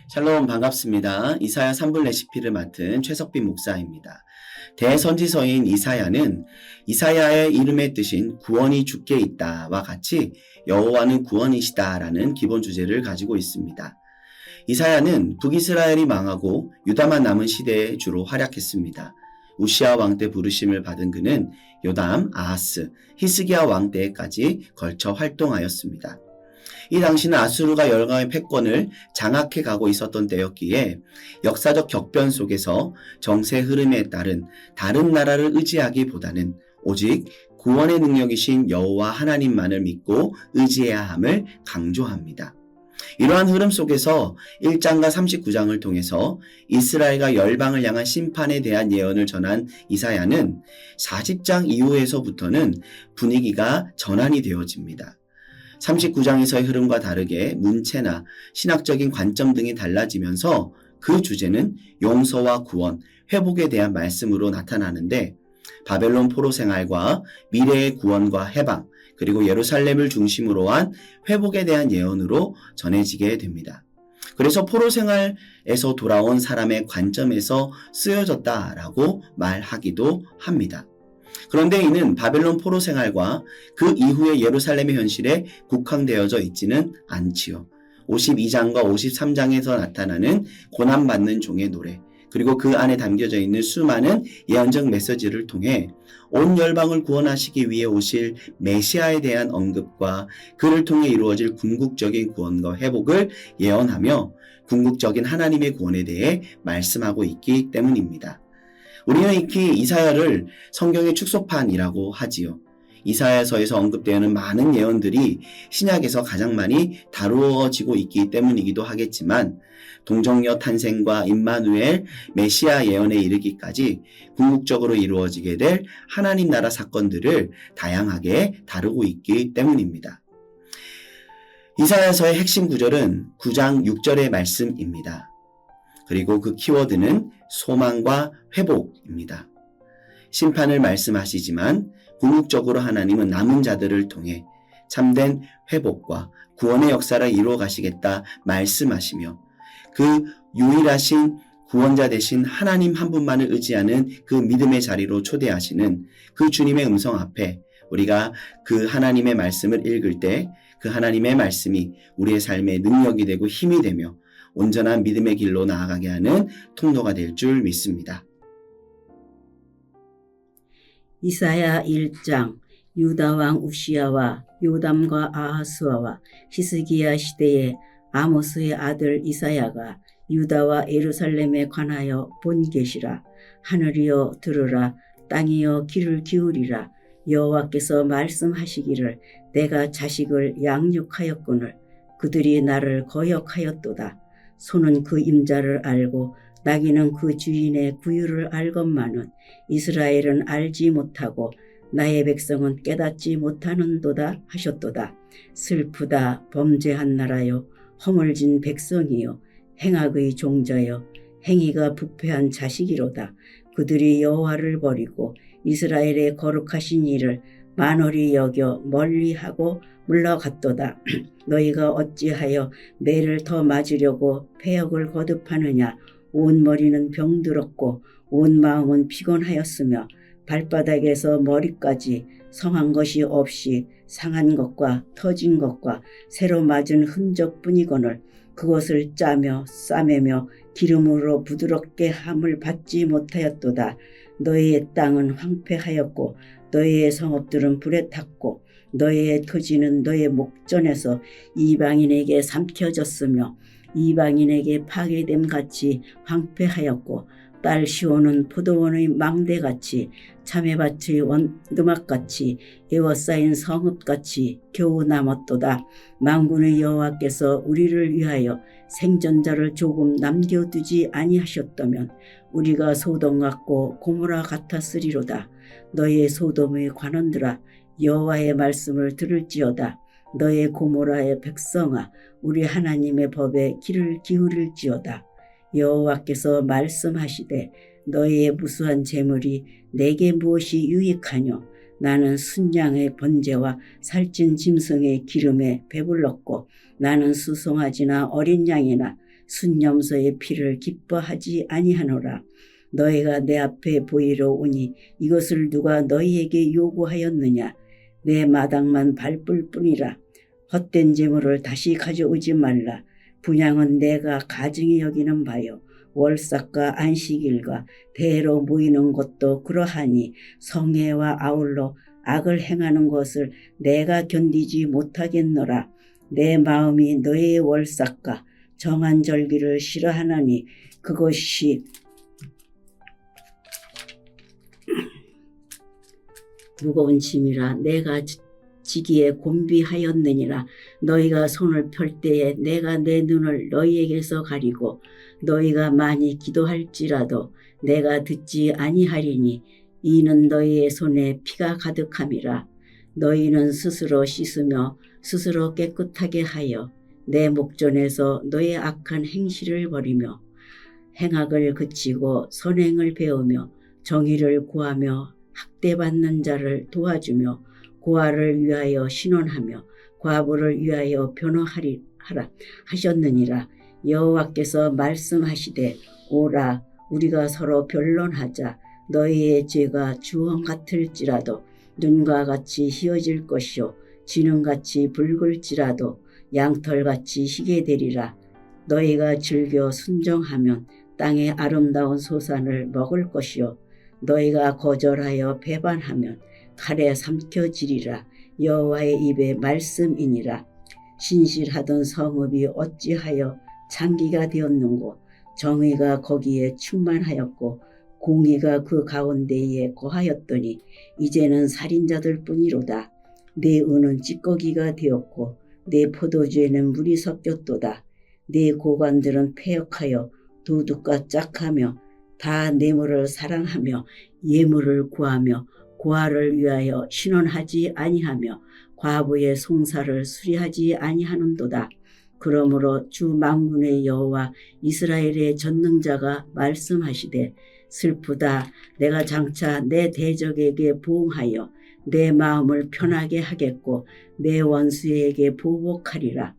샬롬 반갑습니다. 이사야 3분 레시피를 맡은 최석빈 목사입니다. 대선지서인 이사야는 이사야의 이름의 뜻인 구원이 주께 있다와 같이 여호와는 구원이시다라는 기본 주제를 가지고 있습니다. 이사야는 북이스라엘이 망하고 유다만 남은 시대에 주로 활약했습니다. 우시아 왕 때 부르심을 받은 그는 요담, 아하스, 히스기야 왕 때까지 걸쳐 활동하였습니다. 이 당시는 아수르가 열강의 패권을 장악해 가고 있었던 때였기에 역사적 격변 속에서 정세 흐름에 따른 다른 나라를 의지하기보다는 오직 구원의 능력이신 여호와 하나님만을 믿고 의지해야 함을 강조합니다. 이러한 흐름 속에서 1장과 39장을 통해서 이스라엘과 열방을 향한 심판에 대한 예언을 전한 이사야는 40장 이후에서부터는 분위기가 전환이 되어집니다. 39장에서의 흐름과 다르게 문체나 신학적인 관점 등이 달라지면서 그 주제는 용서와 구원, 회복에 대한 말씀으로 나타나는데 바벨론 포로 생활과 미래의 구원과 해방, 그리고 예루살렘을 중심으로 한 회복에 대한 예언으로 전해지게 됩니다. 그래서 포로 생활에서 돌아온 사람의 관점에서 쓰여졌다라고 말하기도 합니다. 그런데 이는 바벨론 포로 생활과 그 이후의 예루살렘의 현실에 국한되어져 있지는 않지요. 52장과 53장에서 나타나는 고난받는 종의 노래, 그리고 그 안에 담겨져 있는 수많은 예언적 메시지를 통해 온 열방을 구원하시기 위해 오실 메시아에 대한 언급과 그를 통해 이루어질 궁극적인 구원과 회복을 예언하며 궁극적인 하나님의 구원에 대해 말씀하고 있기 때문입니다. 우리는 익히 이사야를 성경의 축소판이라고 하지요. 이사야서에서 언급되는 많은 예언들이 신약에서 가장 많이 다루어지고 있기 때문이기도 하겠지만 동정녀 탄생과 임마누엘 메시아 예언에 이르기까지 궁극적으로 이루어지게 될 하나님 나라 사건들을 다양하게 다루고 있기 때문입니다. 이사야서의 핵심 구절은 9장 6절의 말씀입니다. 그리고 그 키워드는 소망과 회복입니다. 심판을 말씀하시지만 궁극적으로 하나님은 남은 자들을 통해 참된 회복과 구원의 역사를 이루어 가시겠다 말씀하시며 그 유일하신 구원자 되신 하나님 한 분만을 의지하는 그 믿음의 자리로 초대하시는 그 주님의 음성 앞에 우리가 그 하나님의 말씀을 읽을 때 그 하나님의 말씀이 우리의 삶의 능력이 되고 힘이 되며 온전한 믿음의 길로 나아가게 하는 통로가 될 줄 믿습니다. 이사야 1장 유다 왕 우시야와 요담과 아하스와 히스기야 시대에 아모스의 아들 이사야가 유다와 예루살렘에 관하여 본 계시라. 하늘이여 들으라. 땅이여 귀를 기울이라. 여호와께서 말씀하시기를 내가 자식을 양육하였거늘 그들이 나를 거역하였도다. 소는 그 임자를 알고 나귀는 그 주인의 구유를 알건만은 이스라엘은 알지 못하고 나의 백성은 깨닫지 못하는도다 하셨도다. 슬프다 범죄한 나라여 허물진 백성이여 행악의 종자여 행위가 부패한 자식이로다. 그들이 여호와를 버리고 이스라엘의 거룩하신 이를 만홀히 여겨 멀리하고 물러갔도다. 너희가 어찌하여 매를 더 맞으려고 패역을 거듭하느냐. 온 머리는 병들었고 온 마음은 피곤하였으며 발바닥에서 머리까지 성한 것이 없이 상한 것과 터진 것과 새로 맞은 흔적뿐이거늘 그것을 짜며 싸매며 기름으로 부드럽게 함을 받지 못하였도다. 너희의 땅은 황폐하였고 너희의 성읍들은 불에 탔고 너희의 토지는 너희의 목전에서 이방인에게 삼켜졌으며 이방인에게 파괴됨 같이 황폐하였고 딸 시온은 포도원의 망대같이 참외밭의 원두막같이 에워싸인 성읍같이 겨우 남았도다. 만군의 여호와께서 우리를 위하여 생존자를 조금 남겨두지 아니하셨다면 우리가 소돔 같고 고모라 같았으리로다. 너희의 소돔의 관원들아 여호와의 말씀을 들을지어다. 너의 고모라의 백성아 우리 하나님의 법에 귀를 기울일지어다. 여호와께서 말씀하시되 너희의 무수한 재물이 내게 무엇이 유익하뇨. 나는 순양의 번제와 살찐 짐승의 기름에 배불렀고 나는 수송아지나 어린 양이나 순념소의 피를 기뻐하지 아니하노라. 너희가 내 앞에 보이러 오니 이것을 누가 너희에게 요구하였느냐. 내 마당만 밟을 뿐이라. 헛된 재물을 다시 가져오지 말라. 분향은 내가 가증히 여기는 바요. 월삭과 안식일과 대로 모이는 것도 그러하니 성회와 아울러 악을 행하는 것을 내가 견디지 못하겠노라. 내 마음이 너의 월삭과 정한 절기를 싫어하나니 그것이 무거운 짐이라 내가 지기에 곤비하였느니라. 너희가 손을 펼 때에 내가 내 눈을 너희에게서 가리고 너희가 많이 기도할지라도 내가 듣지 아니하리니 이는 너희의 손에 피가 가득함이라. 너희는 스스로 씻으며 스스로 깨끗하게 하여 내 목전에서 너의 악한 행실을 버리며 행악을 그치고 선행을 배우며 정의를 구하며 학대받는 자를 도와주며 고아를 위하여 신원하며 과부를 위하여 변호하라 하셨느니라. 여호와께서 말씀하시되 오라 우리가 서로 변론하자. 너희의 죄가 주홍 같을지라도 눈과 같이 희어질 것이요 진흥같이 붉을지라도 양털같이 희게 되리라. 너희가 즐겨 순종하면 땅의 아름다운 소산을 먹을 것이요 너희가 거절하여 배반하면 칼에 삼켜지리라. 여호와의 입의 말씀이니라. 신실하던 성읍이 어찌하여 창기가 되었는고. 정의가 거기에 충만하였고 공의가 그 가운데에 거하였더니 이제는 살인자들 뿐이로다. 내 은은 찌꺼기가 되었고 내 포도주에는 물이 섞였도다. 내 고관들은 패역하여 도둑과 짝하며 다 뇌물을 사랑하며 예물을 구하며 고아를 위하여 신원하지 아니하며 과부의 송사를 수리하지 아니하는도다. 그러므로 주 만군의 여호와 이스라엘의 전능자가 말씀하시되 슬프다. 내가 장차 내 대적에게 보응하여 내 마음을 편하게 하겠고 내 원수에게 보복하리라.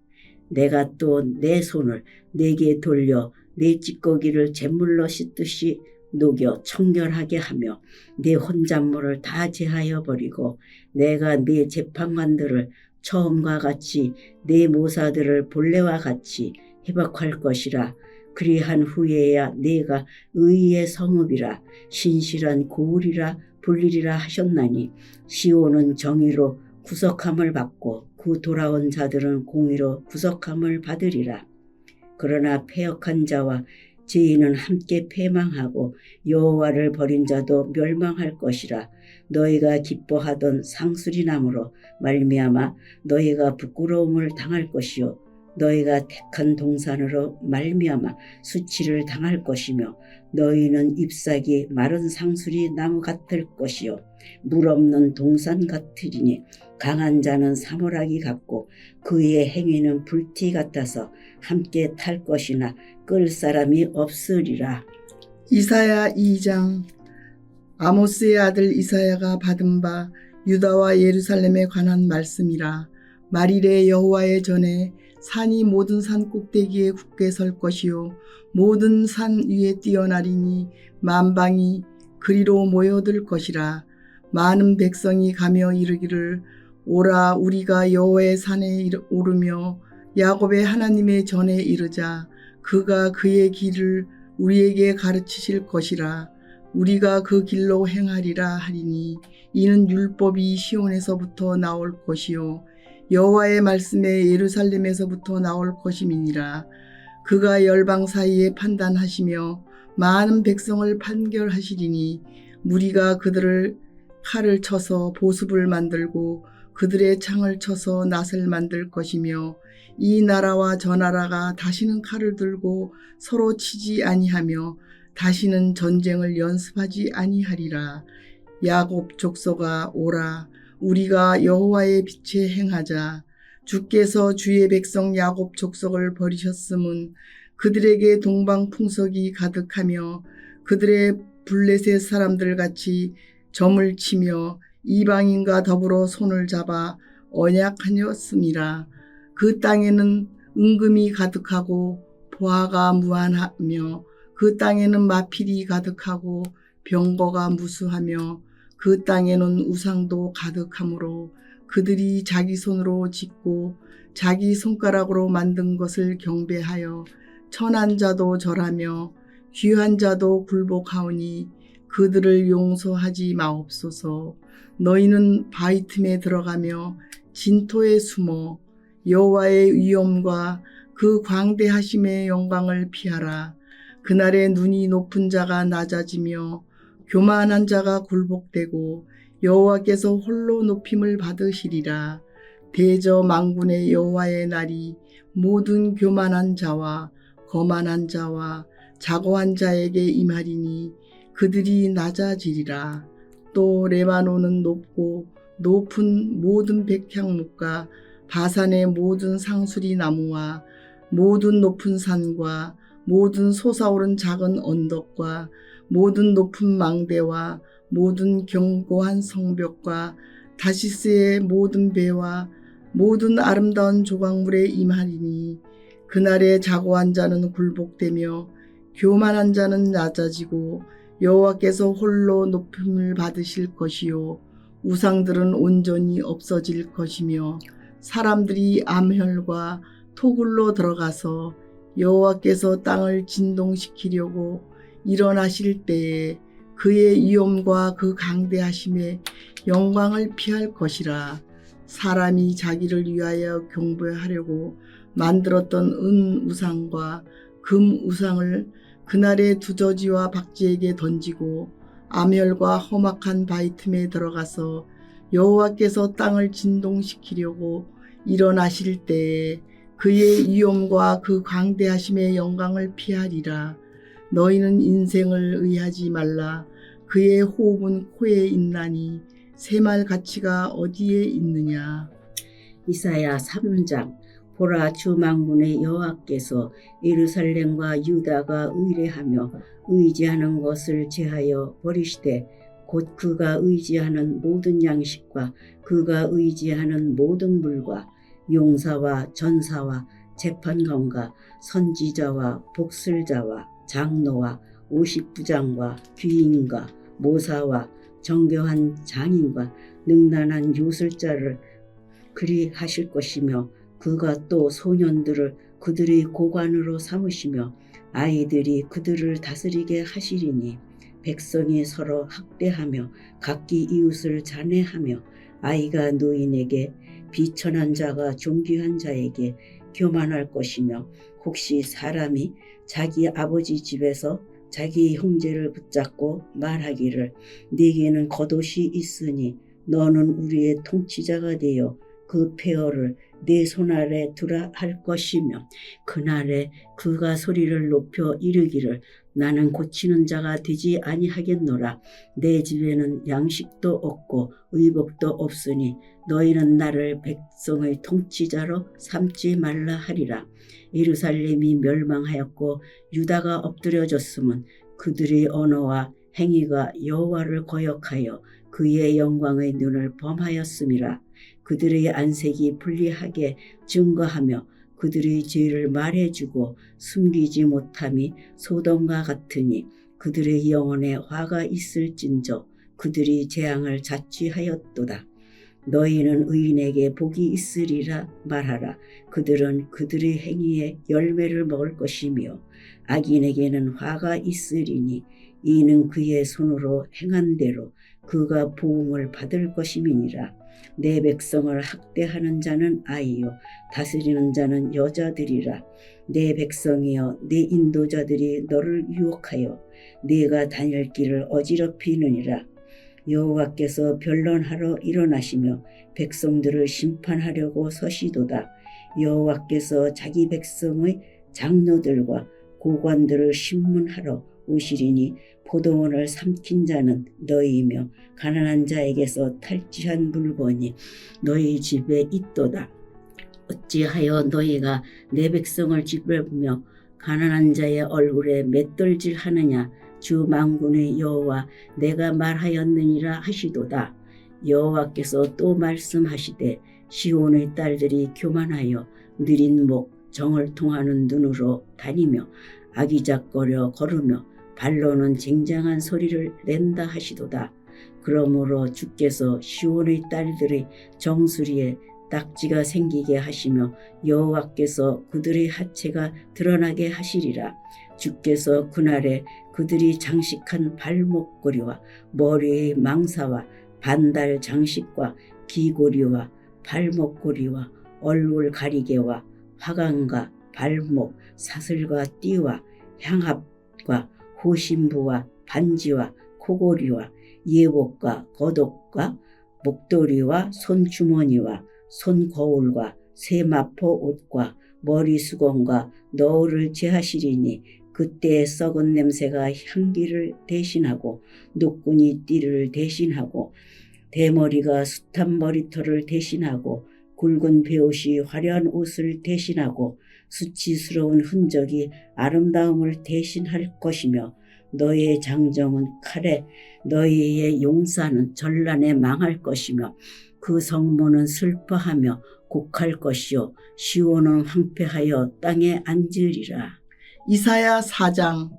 내가 또 내 손을 내게 돌려 내 찌꺼기를 잿물로 씻듯이 녹여 청결하게 하며 내 혼잣물을 다 제하여 버리고 내가 내 재판관들을 처음과 같이 내 모사들을 본래와 같이 회복할 것이라. 그리한 후에야 내가 의의 성읍이라 신실한 고을이라 불리리라 하셨나니 시온은 정의로 구속함을 받고 그 돌아온 자들은 공의로 구속함을 받으리라. 그러나 패역한 자와 죄인은 함께 패망하고 여호와를 버린 자도 멸망할 것이라. 너희가 기뻐하던 상수리나무로 말미암아 너희가 부끄러움을 당할 것이요 너희가 택한 동산으로 말미암아 수치를 당할 것이며 너희는 잎사귀 마른 상수리 나무 같을 것이요 물 없는 동산 같으리니 강한 자는 사모라기 같고 그의 행위는 불티 같아서 함께 탈 것이나 끌 사람이 없으리라. 이사야 2장. 아모스의 아들 이사야가 받은 바 유다와 예루살렘에 관한 말씀이라. 말일에 여호와의 전에 산이 모든 산 꼭대기에 굳게 설 것이요 모든 산 위에 뛰어나리니 만방이 그리로 모여들 것이라. 많은 백성이 가며 이르기를 오라 우리가 여호와의 산에 오르며 야곱의 하나님의 전에 이르자. 그가 그의 길을 우리에게 가르치실 것이라. 우리가 그 길로 행하리라 하리니 이는 율법이 시온에서부터 나올 것이요 여호와의 말씀에 예루살렘에서부터 나올 것임이니라. 그가 열방 사이에 판단하시며 많은 백성을 판결하시리니 무리가 그들을 칼을 쳐서 보습을 만들고 그들의 창을 쳐서 낫을 만들 것이며 이 나라와 저 나라가 다시는 칼을 들고 서로 치지 아니하며 다시는 전쟁을 연습하지 아니하리라. 야곱 족속아 오라 우리가 여호와의 빛에 행하자. 주께서 주의 백성 야곱 족속을 버리셨음은 그들에게 동방 풍속이 가득하며 그들의 블레셋 사람들 같이 점을 치며 이방인과 더불어 손을 잡아 언약하였음이라. 그 땅에는 은금이 가득하고 보화가 무한하며 그 땅에는 마필이 가득하고 병거가 무수하며 그 땅에는 우상도 가득하므로 그들이 자기 손으로 짓고 자기 손가락으로 만든 것을 경배하여 천한 자도 절하며 귀한 자도 굴복하오니 그들을 용서하지 마옵소서. 너희는 바위 틈에 들어가며 진토에 숨어 여호와의 위엄과 그 광대하심의 영광을 피하라. 그날에 눈이 높은 자가 낮아지며 교만한 자가 굴복되고 여호와께서 홀로 높임을 받으시리라. 대저 만군의 여호와의 날이 모든 교만한 자와 거만한 자와 자고한 자에게 임하리니 그들이 낮아지리라. 또 레바논은 높고 높은 모든 백향목과 바산의 모든 상수리 나무와 모든 높은 산과 모든 솟아오른 작은 언덕과 모든 높은 망대와 모든 견고한 성벽과 다시스의 모든 배와 모든 아름다운 조각물에 임하리니 그날에 자고한 자는 굴복되며 교만한 자는 낮아지고 여호와께서 홀로 높임을 받으실 것이요 우상들은 온전히 없어질 것이며 사람들이 암혈과 토굴로 들어가서 여호와께서 땅을 진동시키려고 일어나실 때에 그의 위엄과 그 강대하심의 영광을 피할 것이라. 사람이 자기를 위하여 경배하려고 만들었던 은 우상과 금 우상을 그날의 두저지와 박쥐에게 던지고 암혈과 험악한 바위 틈에 들어가서 여호와께서 땅을 진동시키려고 일어나실 때에 그의 위엄과 그 광대하심의 영광을 피하리라. 너희는 인생을 의하지 말라. 그의 호흡은 코에 있나니 새말 가치가 어디에 있느냐. 이사야 3장. 보라, 주 만군의 여호와께서 예루살렘과 유다가 의뢰하며 의지하는 것을 제하여 버리시되 곧 그가 의지하는 모든 양식과 그가 의지하는 모든 물과 용사와 전사와 재판관과 선지자와 복술자와 장로와 오십부장과 귀인과 모사와 정교한 장인과 능란한 요술자를 그리 하실 것이며 그가 또 소년들을 그들의 고관으로 삼으시며 아이들이 그들을 다스리게 하시리니 백성이 서로 학대하며 각기 이웃을 잔해하며 아이가 노인에게 비천한 자가 존귀한 자에게 교만할 것이며 혹시 사람이 자기 아버지 집에서 자기 형제를 붙잡고 말하기를 네게는 겉옷이 있으니 너는 우리의 통치자가 되어 그 폐허를 내 손아래 두라 할 것이며 그날에 그가 소리를 높여 이르기를 나는 고치는 자가 되지 아니하겠노라. 내 집에는 양식도 없고 의복도 없으니 너희는 나를 백성의 통치자로 삼지 말라 하리라. 예루살렘이 멸망하였고 유다가 엎드려졌으면 그들의 언어와 행위가 여호와를 거역하여 그의 영광의 눈을 범하였음이라. 그들의 안색이 불리하게 증거하며 그들의 죄를 말해주고 숨기지 못함이 소돔과 같으니 그들의 영혼에 화가 있을진저 그들이 재앙을 자취하였도다. 너희는 의인에게 복이 있으리라 말하라. 그들은 그들의 행위의 열매를 먹을 것이며 악인에게는 화가 있으리니 이는 그의 손으로 행한 대로 그가 보응을 받을 것임이니라. 내 백성을 학대하는 자는 아이요 다스리는 자는 여자들이라. 내 백성이여 내 인도자들이 너를 유혹하여 네가 다닐 길을 어지럽히느니라. 여호와께서 변론하러 일어나시며 백성들을 심판하려고 서시도다. 여호와께서 자기 백성의 장로들과 고관들을 심문하러 오시리니 포도원을 삼킨 자는 너희이며 가난한 자에게서 탈취한 물건이 너희 집에 있도다. 어찌하여 너희가 내 백성을 짓밟으며 가난한 자의 얼굴에 맷돌질 하느냐. 주 만군의 여호와 내가 말하였느니라 하시도다. 여호와께서 또 말씀하시되 시온의 딸들이 교만하여 느린 목 정을 통하는 눈으로 다니며 아기작거려 걸으며 발로는 쟁쟁한 소리를 낸다 하시도다. 그러므로 주께서 시온의 딸들의 정수리에 딱지가 생기게 하시며 여호와께서 그들의 하체가 드러나게 하시리라. 주께서 그날에 그들이 장식한 발목걸이와 머리의 망사와 반달 장식과 귀고리와 발목걸이와 얼굴 가리개와 화관과 발목 사슬과 띠와 향합과 호신부와 반지와 코고리와 예복과 겉옷과 목도리와 손주머니와 손거울과 세마포 옷과 머리수건과 너울을 제하시리니 그때의 썩은 냄새가 향기를 대신하고 노끈이 띠를 대신하고 대머리가 숱한 머리털을 대신하고 굵은 베옷이 화려한 옷을 대신하고 수치스러운 흔적이 아름다움을 대신할 것이며 너희의 장정은 칼에 너희의 용사는 전란에 망할 것이며 그 성문은 슬퍼하며 곡할 것이요 시온은 황폐하여 땅에 앉으리라. 이사야 4장.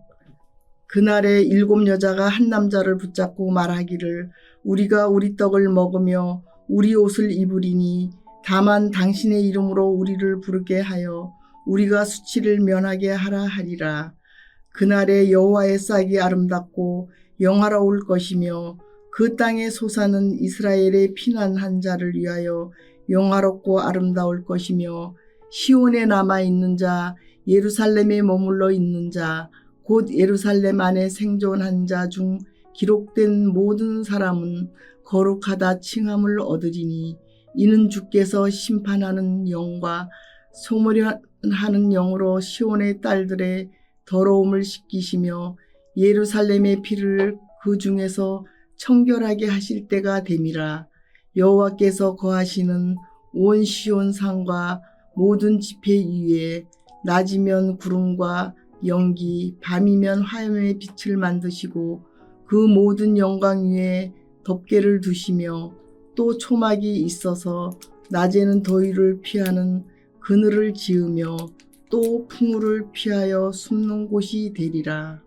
그날에 7 여자가 한 남자를 붙잡고 말하기를 우리가 우리 떡을 먹으며 우리 옷을 입으리니 다만 당신의 이름으로 우리를 부르게 하여 우리가 수치를 면하게 하라 하리라. 그날에 여호와의 싹이 아름답고 영화로울 것이며 그 땅의 소사는 이스라엘의 피난한 자를 위하여 영화롭고 아름다울 것이며 시온에 남아있는 자 예루살렘에 머물러 있는 자 곧 예루살렘 안에 생존한 자 중 기록된 모든 사람은 거룩하다 칭함을 얻으리니 이는 주께서 심판하는 영과 소멸하는 영으로 시온의 딸들의 더러움을 씻기시며 예루살렘의 피를 그 중에서 청결하게 하실 때가 됨이라. 여호와께서 거하시는 온 시온 산과 모든 지폐 위에 낮이면 구름과 연기, 밤이면 화염의 빛을 만드시고 그 모든 영광 위에 덮개를 두시며 또 초막이 있어서 낮에는 더위를 피하는 그늘을 지으며 또 풍우를 피하여 숨는 곳이 되리라.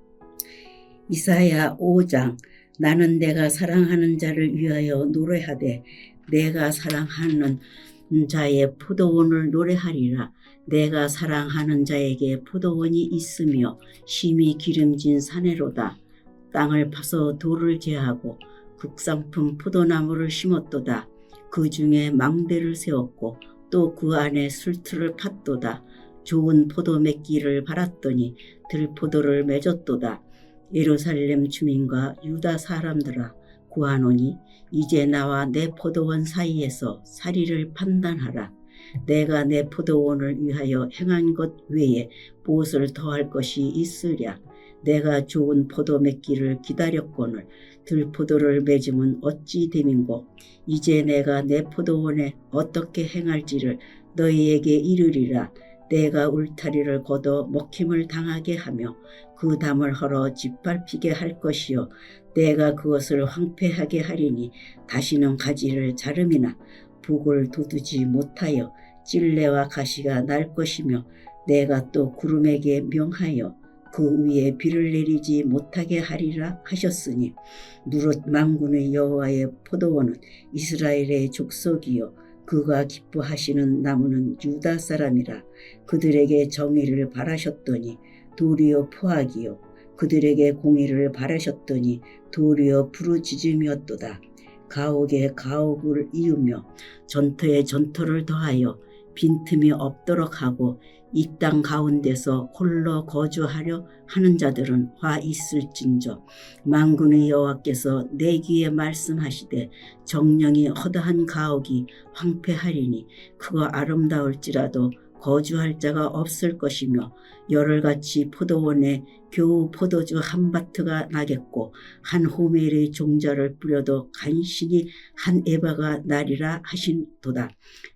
이사야 5장. 나는 내가 사랑하는 자를 위하여 노래하되 내가 사랑하는 자의 포도원을 노래하리라. 내가 사랑하는 자에게 포도원이 있으며 심히 기름진 사내로다. 땅을 파서 돌을 제하고 국상품 포도나무를 심었도다. 그 중에 망대를 세웠고 또 그 안에 술틀을 팠도다. 좋은 포도 맺기를 바랐더니 들포도를 맺었도다. 예루살렘 주민과 유다 사람들아 구하노니 이제 나와 내 포도원 사이에서 사리를 판단하라. 내가 내 포도원을 위하여 행한 것 외에 무엇을 더할 것이 있으랴. 내가 좋은 포도 맺기를 기다렸거늘 들포도를 맺음은 어찌 됨인고. 이제 내가 내 포도원에 어떻게 행할지를 너희에게 이르리라. 내가 울타리를 걷어 먹힘을 당하게 하며 그 담을 헐어 짓밟히게 할 것이요 내가 그것을 황폐하게 하리니 다시는 가지를 자름이나 북을 돋우지 못하여 찔레와 가시가 날 것이며 내가 또 구름에게 명하여 그 위에 비를 내리지 못하게 하리라 하셨으니 무릇 만군의 여호와의 포도원은 이스라엘의 족속이요 그가 기뻐하시는 나무는 유다 사람이라. 그들에게 정의를 바라셨더니 도리어 포악이요 그들에게 공의를 바라셨더니 도리어 부르짖음이었도다. 가옥에 가옥을 이으며 전터에 전터를 더하여 빈틈이 없도록 하고 이 땅 가운데서 홀로 거주하려 하는 자들은 화 있을진저. 만군의 여호와께서 내 귀에 말씀하시되 정령이 허다한 가옥이 황폐하리니 그거 아름다울지라도 거주할 자가 없을 것이며 열흘같이 포도원에 겨우 포도주 한 바트가 나겠고 한 호멜의 종자를 뿌려도 간신히 한 에바가 나리라 하신도다.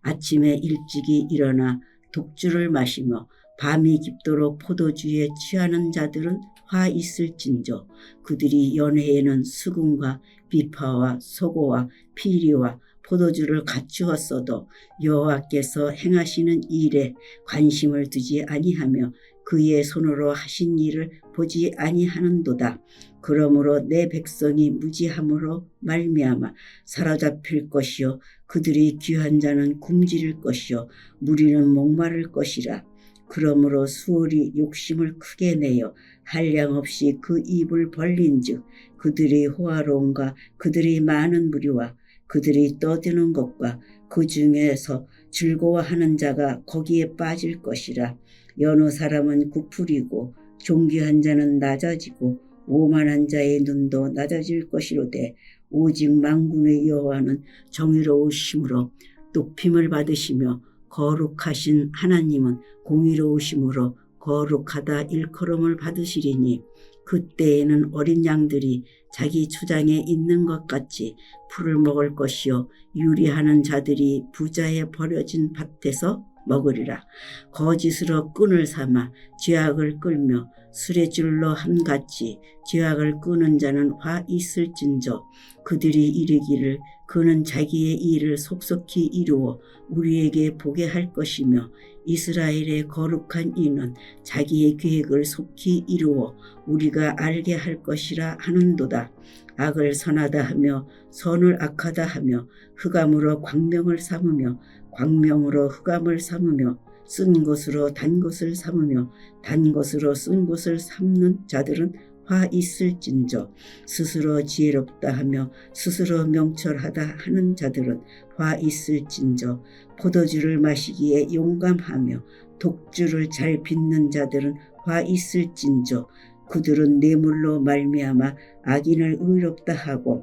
아침에 일찍이 일어나 독주를 마시며 밤이 깊도록 포도주에 취하는 자들은 화 있을진저. 그들이 연회에는 수금과 비파와 소고와 피리와 포도주를 갖추었어도 여호와께서 행하시는 일에 관심을 두지 아니하며 그의 손으로 하신 일을 보지 아니하는도다. 그러므로 내 백성이 무지함으로 말미암아 사로잡힐 것이요 그들이 귀한 자는 굶주릴 것이요 무리는 목마를 것이라. 그러므로 수월이 욕심을 크게 내어 한량없이 그 입을 벌린즉 그들이 호화로움과 그들이 많은 무리와 그들이 떠드는 것과 그 중에서 즐거워하는 자가 거기에 빠질 것이라. 여느 사람은 구풀이고 존귀한 자는 낮아지고 오만한 자의 눈도 낮아질 것이로되 오직 만군의 여호와는 정의로우심으로 높임을 받으시며 거룩하신 하나님은 공의로우심으로 거룩하다 일컬음을 받으시리니 그때에는 어린 양들이 자기 초장에 있는 것 같이 풀을 먹을 것이요 유리하는 자들이 부자의 버려진 밭에서 먹으리라. 거짓으로 끈을 삼아 죄악을 끌며 수레줄로 함같이 죄악을 끄는 자는 화 있을진저 그들이 이르기를 그는 자기의 일을 속속히 이루어 우리에게 보게 할 것이며 이스라엘의 거룩한 이는 자기의 계획을 속히 이루어 우리가 알게 할 것이라 하는도다. 악을 선하다 하며 선을 악하다 하며 흑암으로 광명을 삼으며 광명으로 흑암을 삼으며 쓴 것으로 단 것을 삼으며 단 것으로 쓴 것을 삼는 자들은 화 있을진저 스스로 지혜롭다 하며 스스로 명철하다 하는 자들은 화 있을진저 포도주를 마시기에 용감하며 독주를 잘 빚는 자들은 화 있을진저 그들은 뇌물로 말미암아 악인을 의롭다 하고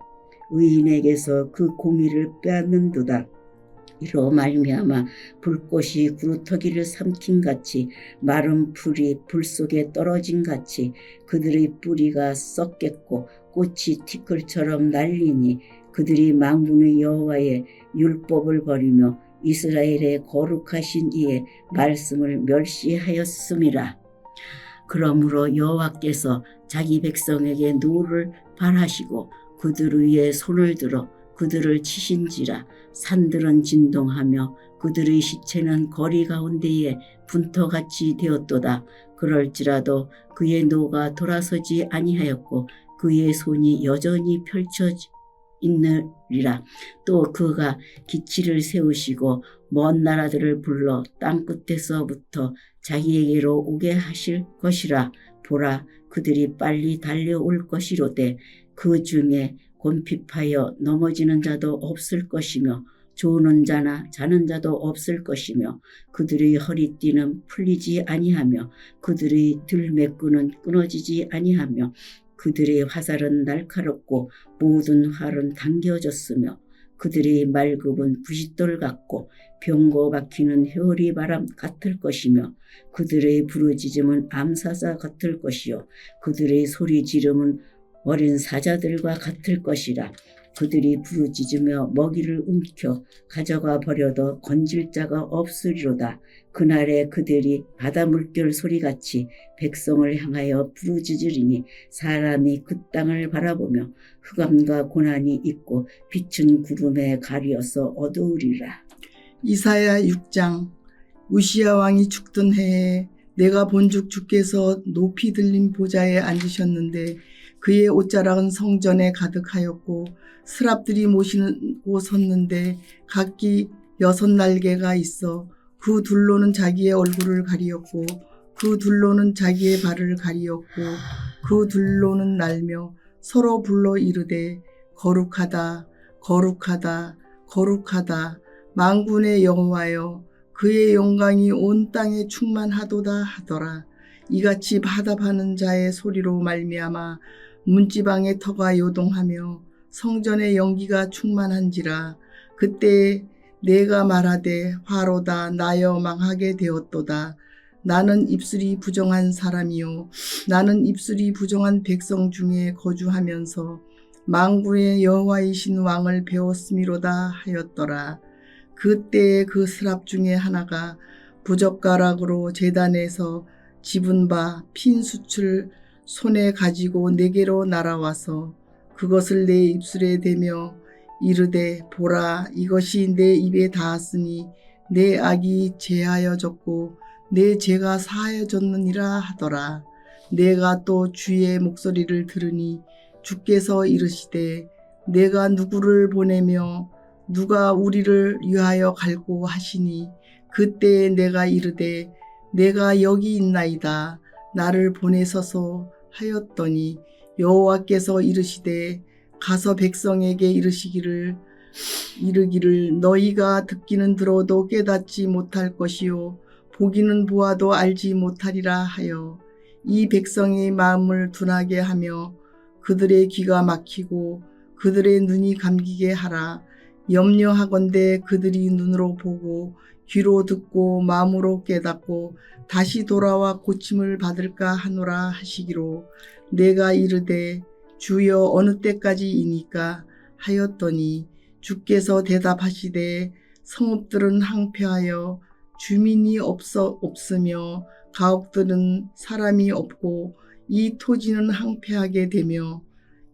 의인에게서 그 공의를 빼앗는도다. 이로 말미암아 불꽃이 구루터기를 삼킨같이 마른 풀이 불 속에 떨어진 같이 그들의 뿌리가 썩겠고 꽃이 티끌처럼 날리니 그들이 만군의 여호와의 율법을 버리며 이스라엘의 거룩하신 이의 말씀을 멸시하였음이라. 그러므로 여호와께서 자기 백성에게 노를 발하시고 그들 위에 손을 들어 그들을 치신지라. 산들은 진동하며 그들의 시체는 거리 가운데에 분터같이 되었도다. 그럴지라도 그의 노가 돌아서지 아니하였고 그의 손이 여전히 펼쳐 있느리라. 또 그가 기치를 세우시고 먼 나라들을 불러 땅끝에서부터 자기에게로 오게 하실 것이라. 보라, 그들이 빨리 달려올 것이로되 그 중에 곤핍하여 넘어지는 자도 없을 것이며 조는 자나 자는 자도 없을 것이며 그들의 허리띠는 풀리지 아니하며 그들의 들매끈은 끊어지지 아니하며 그들의 화살은 날카롭고 모든 활은 당겨졌으며 그들의 말급은 부싯돌 같고 병고 박히는 회오리 바람 같을 것이며 그들의 부르짖음은 암사자 같을 것이요 그들의 소리 지름은 어린 사자들과 같을 것이라. 그들이 부르짖으며 먹이를 움켜 가져가 버려도 건질 자가 없으리로다. 그날에 그들이 바다 물결 소리같이 백성을 향하여 부르짖으리니 사람이 그 땅을 바라보며 흑암과 고난이 있고 빛은 구름에 가리어서 어두우리라. 이사야 6장. 우시야 왕이 죽던 해에 내가 본즉 주께서 높이 들린 보좌에 앉으셨는데 그의 옷자락은 성전에 가득하였고 스랍들이 모시고 섰는데 각기 6날개가 있어 그 둘로는 자기의 얼굴을 가리었고 그 둘로는 자기의 발을 가리었고 그 둘로는 날며 서로 불러 이르되 거룩하다 거룩하다 거룩하다 만군의 여호와여 그의 영광이 온 땅에 충만하도다 하더라. 이같이 바답하는 자의 소리로 말미암아 문지방의 터가 요동하며 성전의 연기가 충만한지라. 그때 내가 말하되 화로다 나여 망하게 되었도다. 나는 입술이 부정한 사람이요 나는 입술이 부정한 백성 중에 거주하면서 만군의 여호와이신 왕을 배웠음이로다 하였더라. 그때에 그 스랍 중에 하나가 부젓가락으로 제단에서 집은 바 핀 숯을 손에 가지고 내게로 날아와서 그것을 내 입술에 대며 이르되 보라 이것이 내 입에 닿았으니 내 악이 제하여졌고 내 죄가 사하여졌느니라 하더라. 내가 또 주의 목소리를 들으니 주께서 이르시되 내가 누구를 보내며 누가 우리를 위하여 갈고 하시니 그때에 내가 이르되 내가 여기 있나이다 나를 보내소서 하였더니 여호와께서 이르시되 가서 백성에게 이르기를 너희가 듣기는 들어도 깨닫지 못할 것이요 보기는 보아도 알지 못하리라 하여 이 백성의 마음을 둔하게 하며 그들의 귀가 막히고 그들의 눈이 감기게 하라. 염려하건대 그들이 눈으로 보고 귀로 듣고 마음으로 깨닫고 다시 돌아와 고침을 받을까 하노라 하시기로 내가 이르되 주여 어느 때까지이니까 하였더니 주께서 대답하시되 성읍들은 항폐하여 주민이 없으며 가옥들은 사람이 없고 이 토지는 항폐하게 되며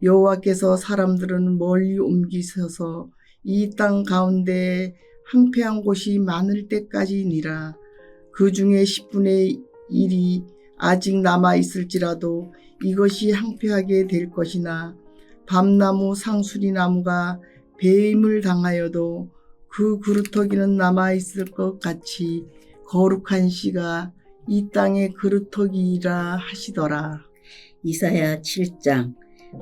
여호와께서 사람들은 멀리 옮기셔서 이 땅 가운데 항폐한 곳이 많을 때까지니라. 그 중에 10분의 1이 아직 남아 있을지라도 이것이 항폐하게 될 것이나 밤나무 상수리나무가 배임을 당하여도 그 그루터기는 남아 있을 것 같이 거룩한 씨가 이 땅의 그루터기라 하시더라. 이사야 7장.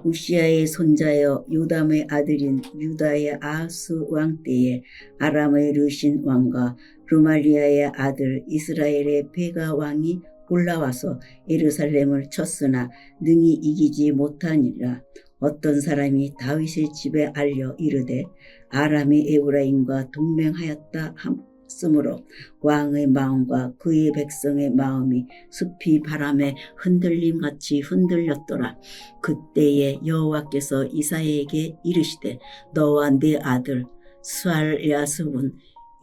우시아의 손자여 요담의 아들인 유다의 아하스 왕 때에 아람의 르신 왕과 르말리아의 아들 이스라엘의 베가 왕이 올라와서 예루살렘을 쳤으나 능히 이기지 못하니라. 어떤 사람이 다윗의 집에 알려 이르되 아람이 에브라임과 동맹하였다 함으로 왕의 마음과 그의 백성의 마음이 숲이 바람에 흔들림같이 흔들렸더라. 그때에 여호와께서 이사야에게 이르시되 너와 네 아들 스알야습은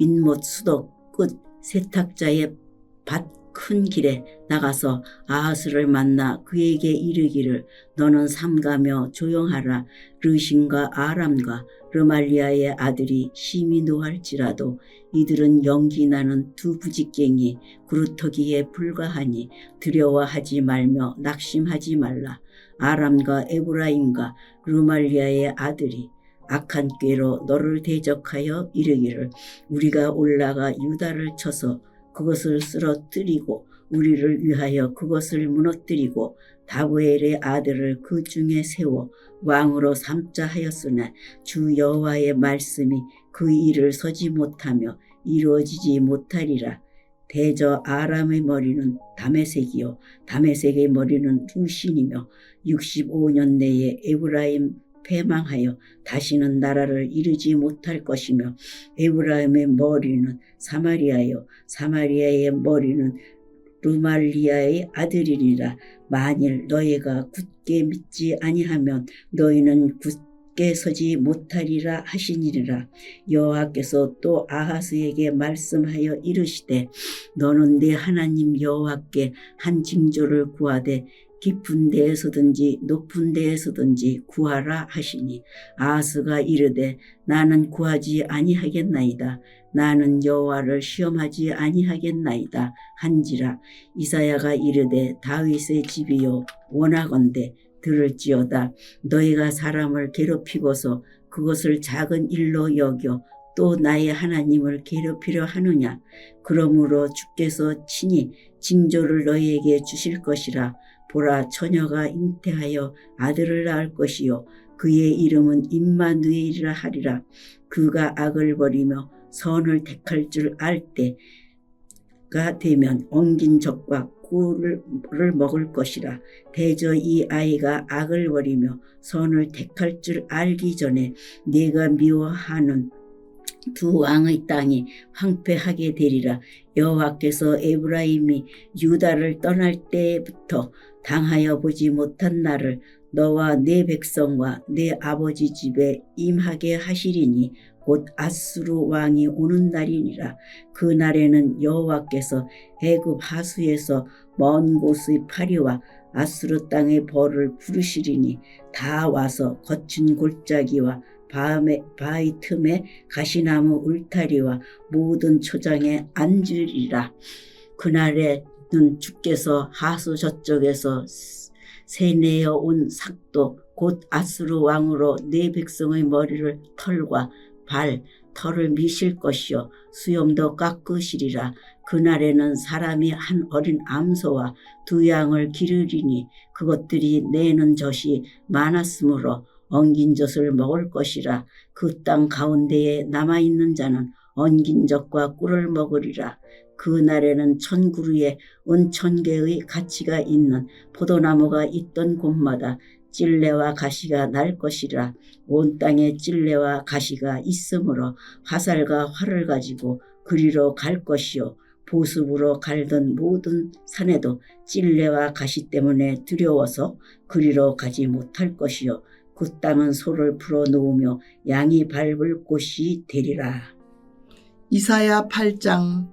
윗못 수도 끝 세탁자의 밭 큰 길에 나가서 아하스를 만나 그에게 이르기를 너는 삼가며 조용하라. 르신과 아람과 르말리아의 아들이 심히 노할지라도 이들은 연기나는 두 부직갱이 구루터기에 불과하니 두려워하지 말며 낙심하지 말라. 아람과 에브라임과 르말리아의 아들이 악한 꾀로 너를 대적하여 이르기를 우리가 올라가 유다를 쳐서 그것을 쓰러뜨리고 우리를 위하여 그것을 무너뜨리고 다보엘의 아들을 그 중에 세워 왕으로 삼자 하였으나 주 여호와의 말씀이 그 일을 서지 못하며 이루어지지 못하리라. 대저 아람의 머리는 다메섹이요 다메섹의 머리는 룰신이며 65년 내에 에브라임 패망하여 다시는 나라를 이루지 못할 것이며 에브라임의 머리는 사마리아요 사마리아의 머리는 르말리아의 아들이니라. 만일 너희가 굳게 믿지 아니하면 너희는 굳게 서지 못하리라 하시니라. 여호와께서 또 아하스에게 말씀하여 이르시되 너는 네 하나님 여호와께 한 징조를 구하되 깊은 데에서든지 높은 데에서든지 구하라 하시니 아하스가 이르되 나는 구하지 아니하겠나이다. 나는 여호와를 시험하지 아니하겠나이다 한지라. 이사야가 이르되 다윗의 집이요 원하건대 들을지어다. 너희가 사람을 괴롭히고서 그것을 작은 일로 여겨 또 나의 하나님을 괴롭히려 하느냐. 그러므로 주께서 친히 징조를 너희에게 주실 것이라. 보라 처녀가 잉태하여 아들을 낳을 것이요 그의 이름은 임마누엘이라 하리라. 그가 악을 버리며 선을 택할 줄 알 때가 되면 엉긴 적과 꿀을 먹을 것이라. 대저 이 아이가 악을 버리며 선을 택할 줄 알기 전에 네가 미워하는 두 왕의 땅이 황폐하게 되리라. 여호와께서 에브라임이 유다를 떠날 때부터 당하여 보지 못한 날을 너와 네 백성과 네 아버지 집에 임하게 하시리니 곧 아수르 왕이 오는 날이니라. 그 날에는 여호와께서 애굽 하수에서 먼 곳의 파리와 아수르 땅의 벌을 부르시리니 다 와서 거친 골짜기와 바위 틈에 가시나무 울타리와 모든 초장에 앉으리라. 그날에는 주께서 하수 저쪽에서 세내어 온 삭도 곧 아수르 왕으로 내 백성의 머리를 털과 털을 미실 것이요 수염도 깎으시리라. 그날에는 사람이 한 어린 암소와 두 양을 기르리니 그것들이 내는 젖이 많았으므로 엉긴 젖을 먹을 것이라. 그 땅 가운데에 남아있는 자는 엉긴 젖과 꿀을 먹으리라. 그날에는 천구루에 은천개의 가치가 있는 포도나무가 있던 곳마다 찔레와 가시가 날 것이라. 온 땅에 찔레와 가시가 있으므로 화살과 활을 가지고 그리로 갈 것이요 보습으로 갈던 모든 산에도 찔레와 가시 때문에 두려워서 그리로 가지 못할 것이요 그 땅은 소를 풀어 놓으며 양이 밟을 곳이 되리라. 이사야 8장.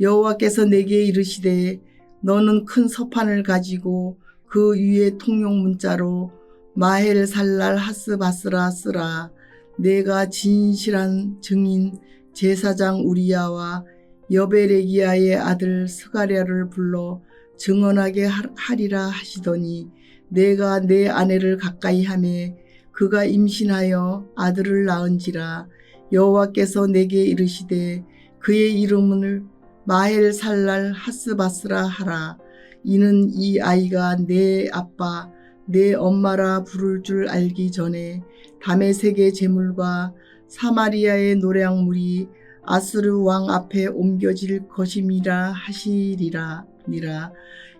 여호와께서 내게 이르시되 너는 큰 서판을 가지고 그 위에 통용 문자로 마헬 살랄 하스바스라 쓰라. 내가 진실한 증인 제사장 우리야와 여베레기야의 아들 스가랴를 불러 증언하게 하리라 하시더니 내가 내 아내를 가까이 하매 그가 임신하여 아들을 낳은지라. 여호와께서 내게 이르시되 그의 이름을 마헬 살랄 하스바스라 하라. 이는 이 아이가 내 아빠 내 엄마라 부를 줄 알기 전에 다메섹의 제물과 사마리아의 노량물이 아수르 왕 앞에 옮겨질 것임이라 하시리라.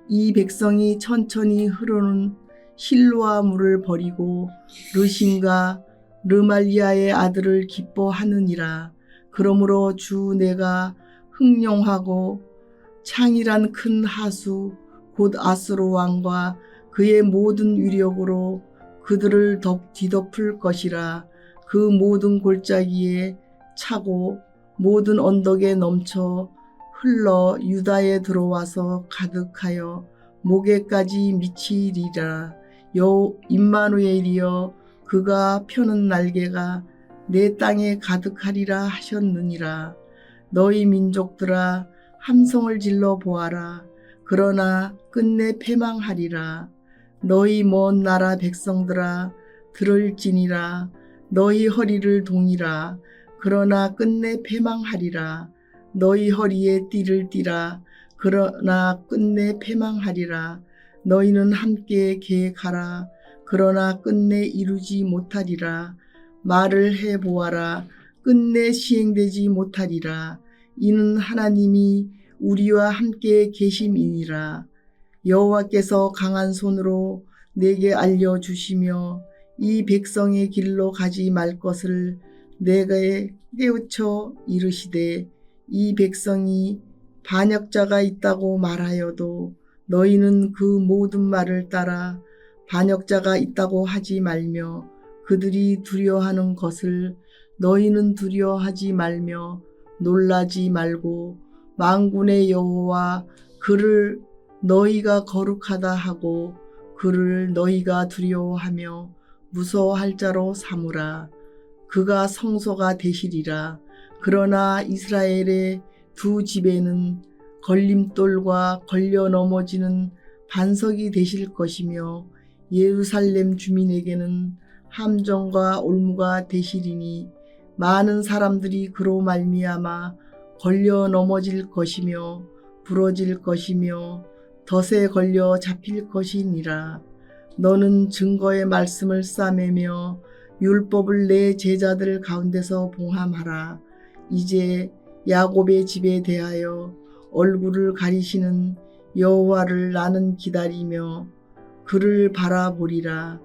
이 백성이 천천히 흐르는 실로아 물을 버리고 르신과 르말리아의 아들을 기뻐하느니라. 그러므로 주 내가 흥룡하고 창이란 큰 하수 곧 아수르 왕과 그의 모든 위력으로 그들을 뒤덮을 것이라. 그 모든 골짜기에 차고 모든 언덕에 넘쳐 흘러 유다에 들어와서 가득하여 목에까지 미치리라. 임마누엘이여 그가 펴는 날개가 내 땅에 가득하리라 하셨느니라. 너희 민족들아 함성을 질러 보아라. 그러나 끝내 패망하리라. 너희 먼 나라 백성들아 들을지니라. 너희 허리를 동이라. 그러나 끝내 패망하리라. 너희 허리에 띠를 띠라. 그러나 끝내 패망하리라. 너희는 함께 계획하라. 그러나 끝내 이루지 못하리라. 말을 해보아라. 끝내 시행되지 못하리라. 이는 하나님이 우리와 함께 계심이니라. 여호와께서 강한 손으로 내게 알려주시며 이 백성의 길로 가지 말 것을 내게 깨우쳐 이르시되 이 백성이 반역자가 있다고 말하여도 너희는 그 모든 말을 따라 반역자가 있다고 하지 말며 그들이 두려워하는 것을 너희는 두려워하지 말며 놀라지 말고 만군의 여호와 그를 너희가 거룩하다 하고 그를 너희가 두려워하며 무서워할 자로 삼으라. 그가 성소가 되시리라. 그러나 이스라엘의 두 집에는 걸림돌과 걸려 넘어지는 반석이 되실 것이며 예루살렘 주민에게는 함정과 올무가 되시리니 많은 사람들이 그로 말미암아 걸려 넘어질 것이며 부러질 것이며 덫에 걸려 잡힐 것이니라. 너는 증거의 말씀을 싸매며 율법을 내 제자들 가운데서 봉함하라. 이제 야곱의 집에 대하여 얼굴을 가리시는 여호와를 나는 기다리며 그를 바라보리라.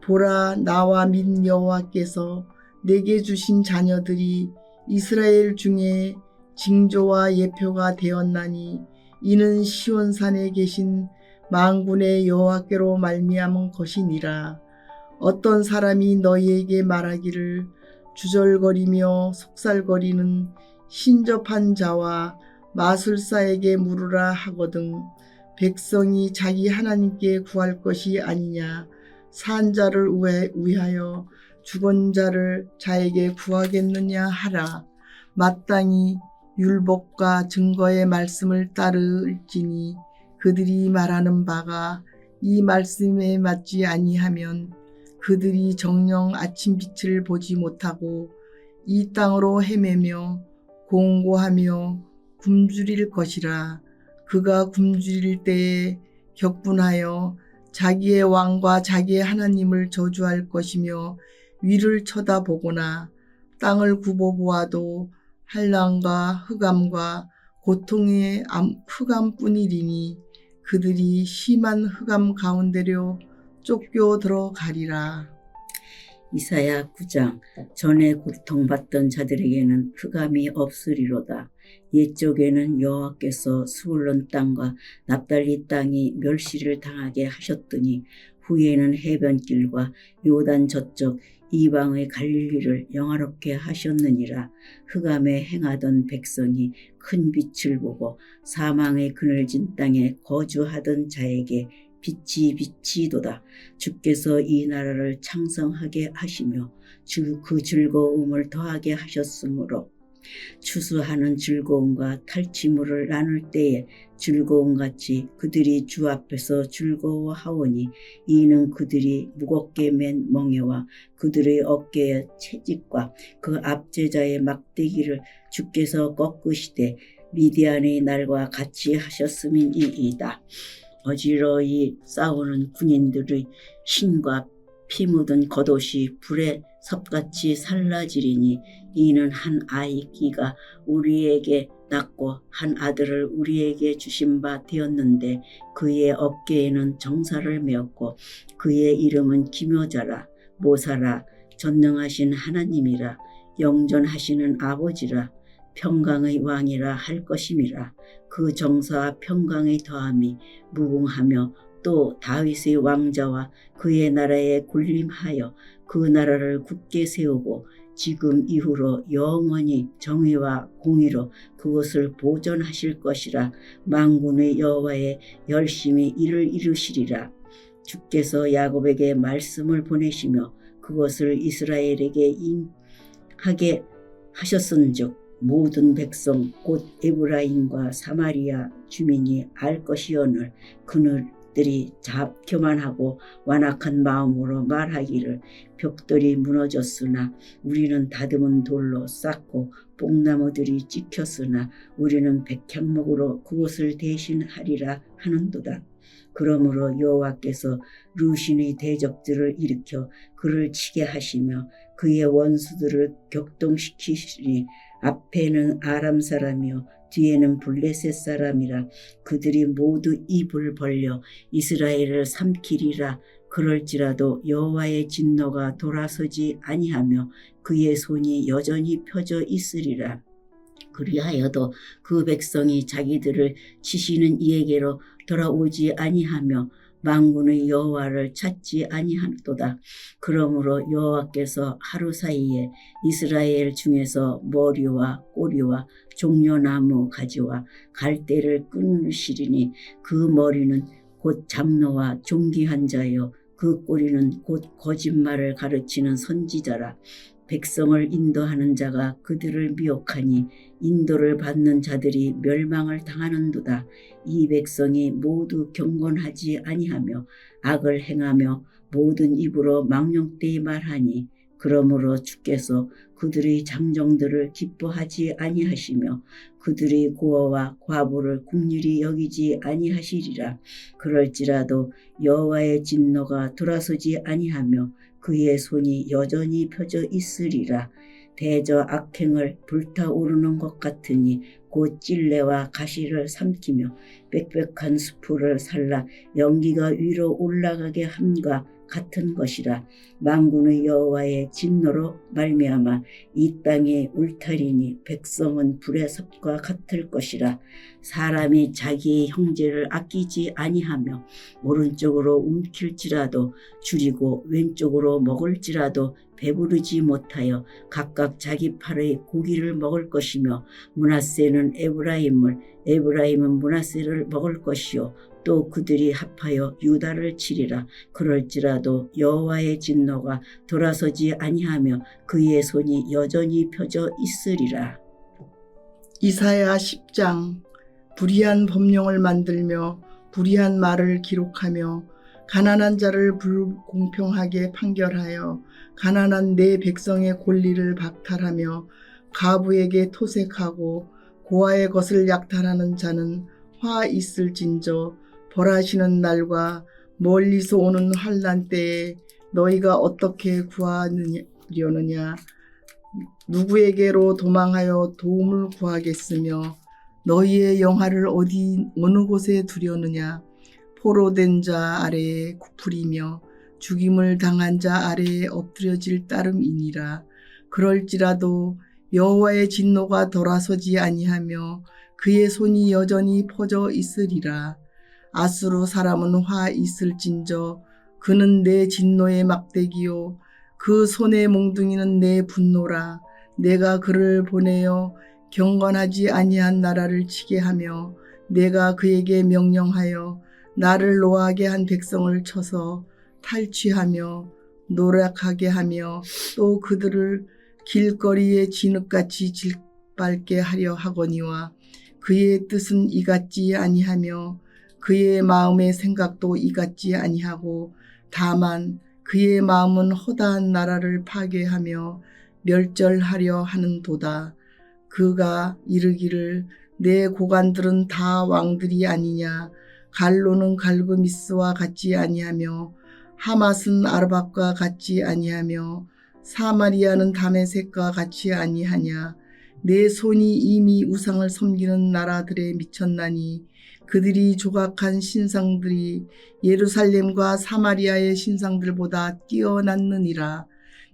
보라, 나와 민 여호와께서 내게 주신 자녀들이 이스라엘 중에 징조와 예표가 되었나니 이는 시온산에 계신 만군의 여호와께로 말미암은 것이니라. 어떤 사람이 너희에게 말하기를 주절거리며 속살거리는 신접한 자와 마술사에게 물으라 하거든 백성이 자기 하나님께 구할 것이 아니냐. 산 자를 위하여 죽은 자를 자에게 구하겠느냐 하라. 마땅히 율법과 증거의 말씀을 따를지니 그들이 말하는 바가 이 말씀에 맞지 아니하면 그들이 정녕 아침빛을 보지 못하고 이 땅으로 헤매며 공고하며 굶주릴 것이라. 그가 굶주릴 때에 격분하여 자기의 왕과 자기의 하나님을 저주할 것이며 위를 쳐다보거나 땅을 굽어보아도 한란과 흑암과 고통의 흑암뿐이리니 그들이 심한 흑암 가운데로 쫓겨 들어가리라. 이사야 9장. 전에 고통받던 자들에게는 흑암이 없으리로다. 옛적에는 여호와께서 스불론 땅과 납달리 땅이 멸시를 당하게 하셨더니 후에는 해변길과 요단 저쪽 이방의 갈릴리를 영화롭게 하셨느니라. 흑암에 행하던 백성이 큰 빛을 보고 사망의 그늘진 땅에 거주하던 자에게 빛이 비치도다. 주께서 이 나라를 창성하게 하시며 그 즐거움을 더하게 하셨으므로 추수하는 즐거움과 탈취물을 나눌 때에 즐거움같이 그들이 주 앞에서 즐거워하오니 이는 그들이 무겁게 맨 멍에와 그들의 어깨의 채찍과 그 압제자의 막대기를 주께서 꺾으시되 미디안의 날과 같이 하셨음이니이다. 어지러이 싸우는 군인들의 신과 피 묻은 겉옷이 불에 섭같이 살라지리니 이는 한 아이가 우리에게 낳고 한 아들을 우리에게 주신 바 되었는데 그의 어깨에는 정사를 메었고 그의 이름은 기묘자라 모사라 전능하신 하나님이라 영존하시는 아버지라 평강의 왕이라 할 것임이라. 그 정사와 평강의 더함이 무궁하며 또 다윗의 왕자와 그의 나라에 군림하여 그 나라를 굳게 세우고 지금 이후로 영원히 정의와 공의로 그것을 보존하실 것이라. 만군의 여호와의 열심히 이를 이루시리라. 주께서 야곱에게 말씀을 보내시며 그것을 이스라엘에게 임하게 하셨은즉 모든 백성 곧 에브라임과 사마리아 주민이 알 것이오늘 그들이 교만하고 완악한 마음으로 말하기를 벽돌이 무너졌으나 우리는 다듬은 돌로 쌓고 뽕나무들이 찍혔으나 우리는 백향목으로 그곳을 대신하리라 하는도다. 그러므로 여호와께서 루신의 대적들을 일으켜 그를 치게 하시며 그의 원수들을 격동시키시니 앞에는 아람 사람이요 뒤에는 블레셋 사람이라. 그들이 모두 입을 벌려 이스라엘을 삼키리라. 그럴지라도 여호와의 진노가 돌아서지 아니하며 그의 손이 여전히 펴져 있으리라. 그리하여도 그 백성이 자기들을 치시는 이에게로 돌아오지 아니하며 만군의 여호와를 찾지 아니하도다. 그러므로 여호와께서 하루 사이에 이스라엘 중에서 머리와 꼬리와 종려나무 가지와 갈대를 끊으시리니 그 머리는 곧 장로와 존귀한 자요 그 꼬리는 곧 거짓말을 가르치는 선지자라. 백성을 인도하는 자가 그들을 미혹하니 인도를 받는 자들이 멸망을 당하는도다. 이 백성이 모두 경건하지 아니하며 악을 행하며 모든 입으로 망령되이 말하니 그러므로 주께서 그들의 장정들을 기뻐하지 아니하시며 그들의 고아와 과부를 긍휼히 여기지 아니하시리라. 그럴지라도 여호와의 진노가 돌아서지 아니하며 그의 손이 여전히 펴져 있으리라. 대저 악행을 불타오르는 것 같으니 곧 찔레와 가시를 삼키며 빽빽한 수풀을 살라 연기가 위로 올라가게 함과 같은 것이라. 만군의 여호와의 진노로 말미암아 이 땅이 울타리니 백성은 불의 섭과 같을 것이라. 사람이 자기의 형제를 아끼지 아니하며 오른쪽으로 움킬지라도 줄이고 왼쪽으로 먹을지라도 배부르지 못하여 각각 자기 팔의 고기를 먹을 것이며 므낫세는 에브라임은 므낫세를 먹을 것이요 또 그들이 합하여 유다를 치리라. 그럴지라도 여호와의 진노가 돌아서지 아니하며 그의 손이 여전히 펴져 있으리라. 이사야 10장. 불의한 법령을 만들며 불의한 말을 기록하며 가난한 자를 불공평하게 판결하여 가난한 내 백성의 권리를 박탈하며 가부에게 토색하고 고아의 것을 약탈하는 자는 화 있을진저. 벌하시는 날과 멀리서 오는 환난 때에 너희가 어떻게 구하려느냐. 누구에게로 도망하여 도움을 구하겠으며 너희의 영화를 어느 곳에 두려느냐. 포로된 자 아래에 굽으리며 죽임을 당한 자 아래에 엎드려질 따름이니라. 그럴지라도 여호와의 진노가 돌아서지 아니하며 그의 손이 여전히 퍼져 있으리라. 아수르 사람은 화 있을진저. 그는 내 진노의 막대기요 그 손의 몽둥이는 내 분노라. 내가 그를 보내어 경건하지 아니한 나라를 치게 하며 내가 그에게 명령하여 나를 노하게 한 백성을 쳐서 탈취하며 노력하게 하며 또 그들을 길거리에 진흙같이 짓밟게 하려 하거니와 그의 뜻은 이같지 아니하며 그의 마음의 생각도 이같지 아니하고 다만 그의 마음은 허다한 나라를 파괴하며 멸절하려 하는도다. 그가 이르기를 내 고관들은 다 왕들이 아니냐. 갈로는 갈그미스와 같지 아니하며 하맛은 아르밧과 같지 아니하며 사마리아는 다메섹과 같이 아니하냐. 내 손이 이미 우상을 섬기는 나라들에 미쳤나니 그들이 조각한 신상들이 예루살렘과 사마리아의 신상들보다 뛰어났느니라.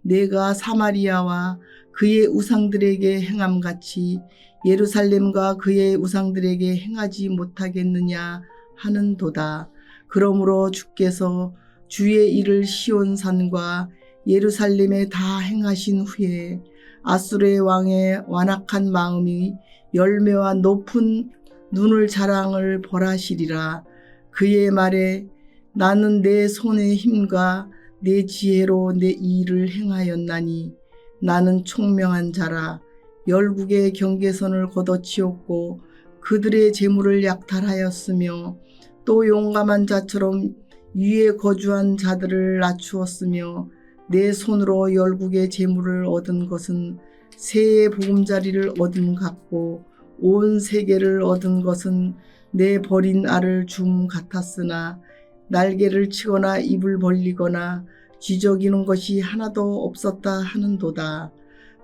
내가 사마리아와 그의 우상들에게 행함같이 예루살렘과 그의 우상들에게 행하지 못하겠느냐 하는도다. 그러므로 주께서 주의 일을 시온산과 예루살렘에 다 행하신 후에 아수르의 왕의 완악한 마음이 열매와 높은 눈을 자랑을 벌하시리라. 그의 말에 나는 내 손의 힘과 내 지혜로 내 일을 행하였나니 나는 총명한 자라. 열국의 경계선을 걷어치웠고 그들의 재물을 약탈하였으며 또 용감한 자처럼 위에 거주한 자들을 낮추었으며 내 손으로 열국의 재물을 얻은 것은 새의 보금자리를 얻음 같고 온 세계를 얻은 것은 내 버린 알을 줌 같았으나 날개를 치거나 입을 벌리거나 쥐저기는 것이 하나도 없었다 하는도다.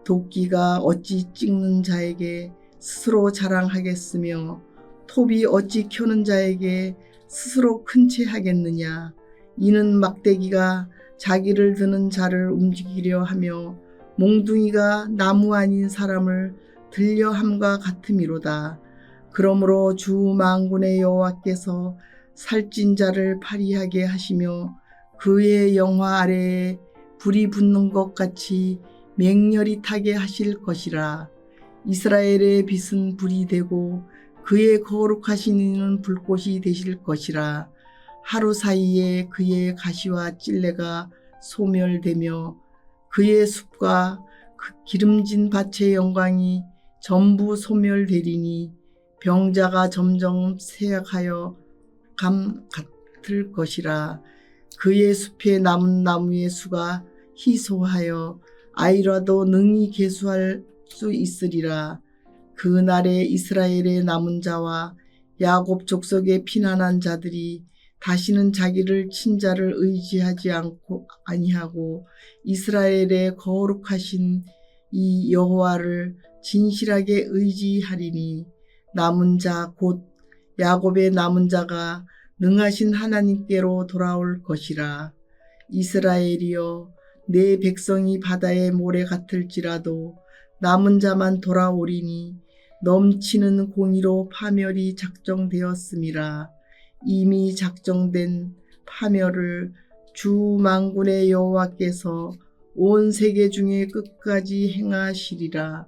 도끼가 어찌 찍는 자에게 스스로 자랑하겠으며 톱이 어찌 켜는 자에게 스스로 큰 채 하겠느냐. 이는 막대기가 자기를 드는 자를 움직이려 하며 몽둥이가 나무 아닌 사람을 들려함과 같음이로다. 그러므로 주 만군의 여호와께서 살찐 자를 파리하게 하시며 그의 영화 아래에 불이 붙는 것 같이 맹렬히 타게 하실 것이라. 이스라엘의 빛은 불이 되고 그의 거룩하신 이는 불꽃이 되실 것이라. 하루 사이에 그의 가시와 찔레가 소멸되며 그의 숲과 그 기름진 밭의 영광이 전부 소멸되리니 병자가 점점 쇠약하여 감 같을 것이라. 그의 숲에 남은 나무의 수가 희소하여 아이라도 능히 계수할 수 있으리라. 그날에 이스라엘의 남은 자와 야곱 족속의 피난한 자들이 다시는 자기를 친자를 의지하지 아니하고 이스라엘의 거룩하신 이 여호와를 진실하게 의지하리니 남은 자 곧 야곱의 남은 자가 능하신 하나님께로 돌아올 것이라. 이스라엘이여 내 백성이 바다의 모래 같을지라도 남은 자만 돌아오리니 넘치는 공의로 파멸이 작정되었음이라. 이미 작정된 파멸을 주 만군의 여호와께서 온 세계 중에 끝까지 행하시리라.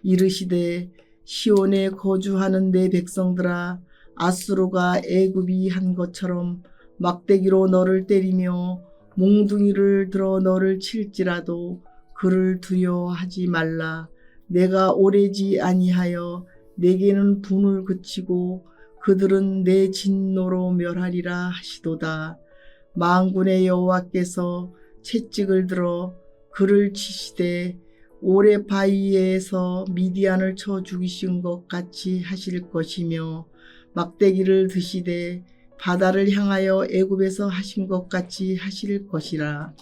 이르시되 시온에 거주하는 내 백성들아 아수르가 애굽이 한 것처럼 막대기로 너를 때리며 몽둥이를 들어 너를 칠지라도 그를 두려워하지 말라. 내가 오래지 아니하여 내게는 분을 그치고 그들은 내 진노로 멸하리라 하시도다. 만군의 여호와께서 채찍을 들어 그를 치시되 오래 바위에서 미디안을 쳐 죽이신 것 같이 하실 것이며 막대기를 드시되 바다를 향하여 애굽에서 하신 것 같이 하실 것이라.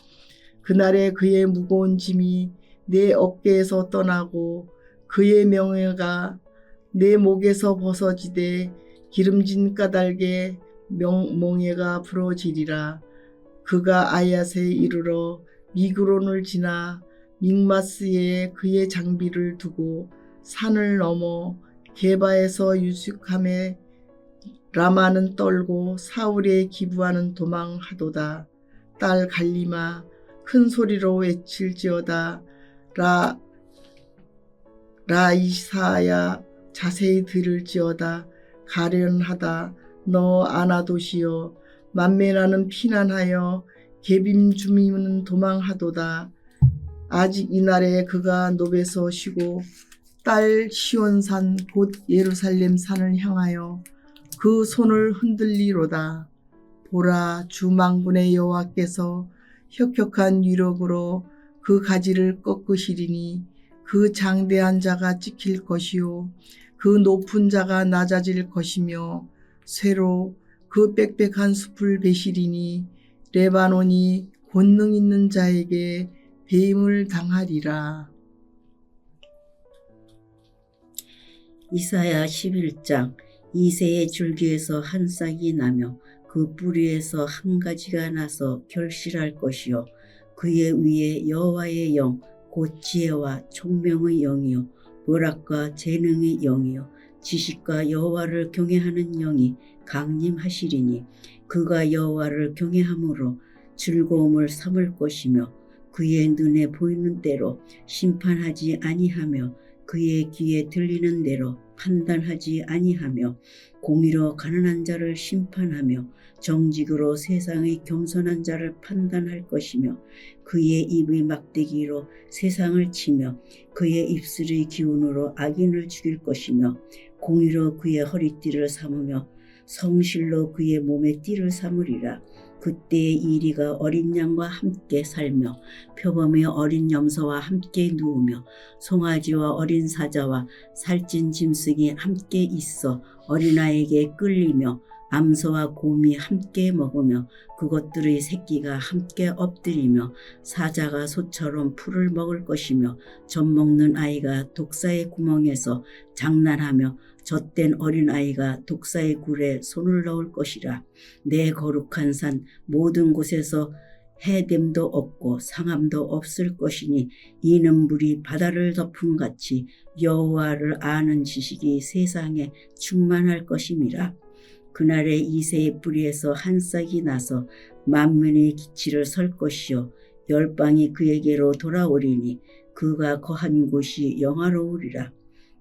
그날에 그의 무거운 짐이 내 어깨에서 떠나고 그의 명예가 내 목에서 벗어지되 기름진 까닭에 멍에가 부러지리라. 그가 아얏에 이르러 미그론을 지나 믹마스에 그의 장비를 두고 산을 넘어 게바에서 유숙함에 라마는 떨고 사울의 기부하는 도망하도다. 딸 갈리마 큰 소리로 외칠지어다. 라이사야 자세히 들을지어다. 가련하다 너 아나도시여 만메나는 피난하여 게빔주미는 도망하도다. 아직 이날에 그가 노베서 쉬고 딸 시온산 곧 예루살렘 산을 향하여 그 손을 흔들리로다. 보라 주 만군의 여호와께서 혁혁한 위력으로 그 가지를 꺾으시리니 그 장대한 자가 찍힐 것이요 그 높은 자가 낮아질 것이며 쇠로 그 빽빽한 숲을 베시리니 레바논이 권능 있는 자에게 배임을 당하리라. 이사야 11장. 이새의 줄기에서 한 싹이 나며 그 뿌리에서 한 가지가 나서 결실할 것이요 그의 위에 여호와의 영 곧 지혜와 총명의 영이요 묘락과 재능의 영이요 지식과 여호와를 경외하는 영이 강림하시리니 그가 여호와를 경외함으로 즐거움을 삼을 것이며 그의 눈에 보이는 대로 심판하지 아니하며 그의 귀에 들리는 대로 판단하지 아니하며 공의로 가난한 자를 심판하며 정직으로 세상의 겸손한 자를 판단할 것이며 그의 입의 막대기로 세상을 치며 그의 입술의 기운으로 악인을 죽일 것이며 공의로 그의 허리띠를 삼으며 성실로 그의 몸에 띠를 삼으리라. 그때의 이리가 어린 양과 함께 살며 표범의 어린 염소와 함께 누우며 송아지와 어린 사자와 살찐 짐승이 함께 있어 어린아이에게 끌리며 암소와 곰이 함께 먹으며 그것들의 새끼가 함께 엎드리며 사자가 소처럼 풀을 먹을 것이며 젖먹는 아이가 독사의 구멍에서 장난하며 젖된 어린아이가 독사의 굴에 손을 넣을 것이라. 내 거룩한 산 모든 곳에서 해됨도 없고 상함도 없을 것이니 이는 물이 바다를 덮음같이 여호와를 아는 지식이 세상에 충만할 것임이라. 그날에 이새의 뿌리에서 한 싹이 나서 만민의 기치를 설 것이요 열방이 그에게로 돌아오리니 그가 거한 곳이 영화로우리라.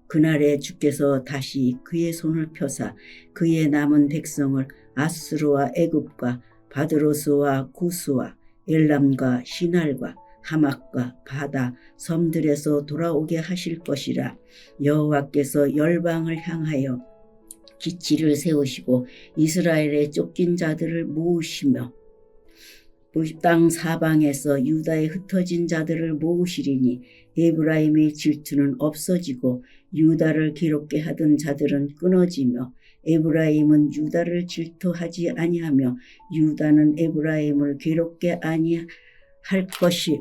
그날에 주께서 다시 그의 손을 펴사 그의 남은 백성을 아수르와 애굽과 바드로스와 구스와 엘람과 시날과 하맛과 바다 섬들에서 돌아오게 하실 것이라. 여호와께서 열방을 향하여 기치를 세우시고 이스라엘의 쫓긴 자들을 모으시며 땅 사방에서 유다에 흩어진 자들을 모으시리니 에브라임의 질투는 없어지고 유다를 괴롭게 하던 자들은 끊어지며 에브라임은 유다를 질투하지 아니하며 유다는 에브라임을 괴롭게 아니할 것이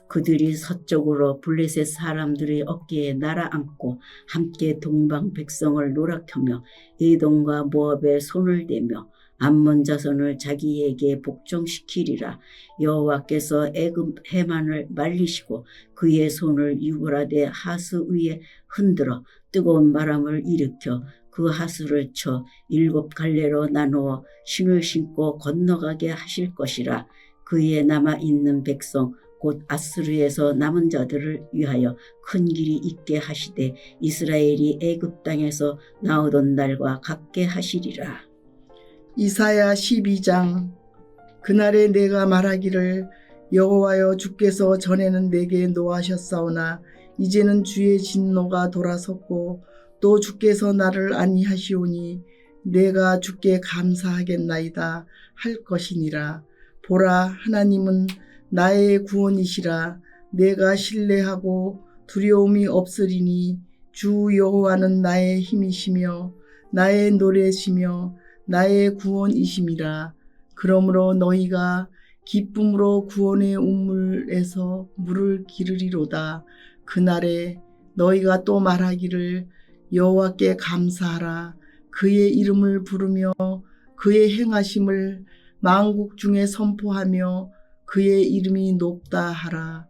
그들이 서쪽으로 블레셋 사람들의 어깨에 날아앉고 함께 동방 백성을 노랗혀며 에돔과 모압에 손을 대며 암몬 자손을 자기에게 복종시키리라. 여호와께서 애굽 해만을 말리시고 그의 손을 유브라데 하수 위에 흔들어 뜨거운 바람을 일으켜 그 하수를 쳐 7 갈래로 나누어 신을 신고 건너가게 하실 것이라. 그의 남아있는 백성 곧 아스르에서 남은 자들을 위하여 큰 길이 있게 하시되 이스라엘이 애굽 땅에서 나오던 날과 같게 하시리라. 이사야 12장. 그날에 내가 말하기를 여호와여 주께서 전에는 내게 노하셨사오나 이제는 주의 진노가 돌아섰고 또 주께서 나를 안위하시오니 내가 주께 감사하겠나이다 할 것이니라. 보라, 하나님은 나의 구원이시라. 내가 신뢰하고 두려움이 없으리니 주 여호와는 나의 힘이시며 나의 노래시며 나의 구원이심이라. 그러므로 너희가 기쁨으로 구원의 우물에서 물을 기르리로다. 그날에 너희가 또 말하기를 여호와께 감사하라. 그의 이름을 부르며 그의 행하심을 만국 중에 선포하며 그의 이름이 높다 하라.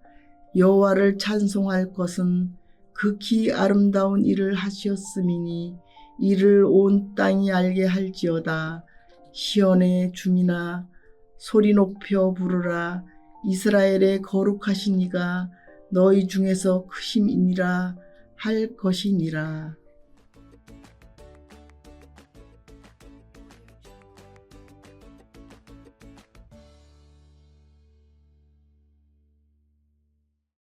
여호와를 찬송할 것은 극히 아름다운 일을 하시었음이니 이를 온 땅이 알게 할지어다. 시온의 중이나 소리 높여 부르라. 이스라엘의 거룩하신 이가 너희 중에서 크심이니라 할 것이니라.